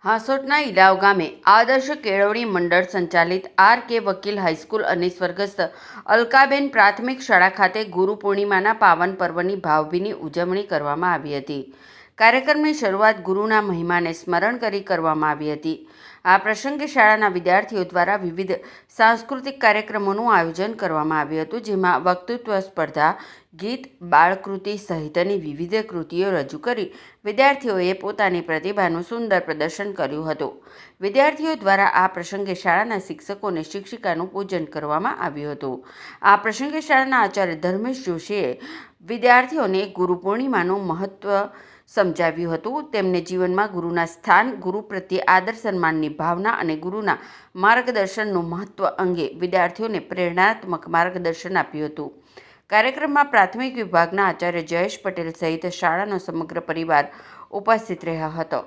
હાંસોટના ઇલાવ ગામે આદર્શ કેળવણી મંડળ સંચાલિત આર.કે. વકીલ હાઈસ્કૂલ અને સ્વર્ગસ્થ અલકાબેન પ્રાથમિક શાળા ખાતે ગુરુ પૂર્ણિમાના પાવન પર્વની ભાવભીની ઉજવણી કરવામાં આવી હતી. કાર્યક્રમની શરૂઆત ગુરુના મહિમાને સ્મરણ કરી કરવામાં આવી હતી. આ પ્રસંગે શાળાના વિદ્યાર્થીઓ દ્વારા વિવિધ સાંસ્કૃતિક કાર્યક્રમોનું આયોજન કરવામાં આવ્યું હતું, જેમાં વક્તૃત્વ સ્પર્ધા, ગીત, બાળકૃતિ સહિતની વિવિધ કૃતિઓ રજૂ કરી વિદ્યાર્થીઓએ પોતાની પ્રતિભાનું સુંદર પ્રદર્શન કર્યું હતું. વિદ્યાર્થીઓ દ્વારા આ પ્રસંગે શાળાના શિક્ષકો અને શિક્ષિકાનું પૂજન કરવામાં આવ્યું હતું. આ પ્રસંગે શાળાના આચાર્ય ધર્મેશ જોશીએ વિદ્યાર્થીઓને ગુરુ પૂર્ણિમાનું મહત્વ સમજાવ્યું હતું. તેમને જીવનમાં ગુરુના સ્થાન, ગુરુ પ્રત્યે આદર સન્માનની ભાવના અને ગુરુના માર્ગદર્શનનું મહત્વ અંગે વિદ્યાર્થીઓને પ્રેરણાત્મક માર્ગદર્શન આપ્યું હતું. કાર્યક્રમમાં પ્રાથમિક વિભાગના આચાર્ય જયેશ પટેલ સહિત શાળાનો સમગ્ર પરિવાર ઉપસ્થિત રહ્યા હતો.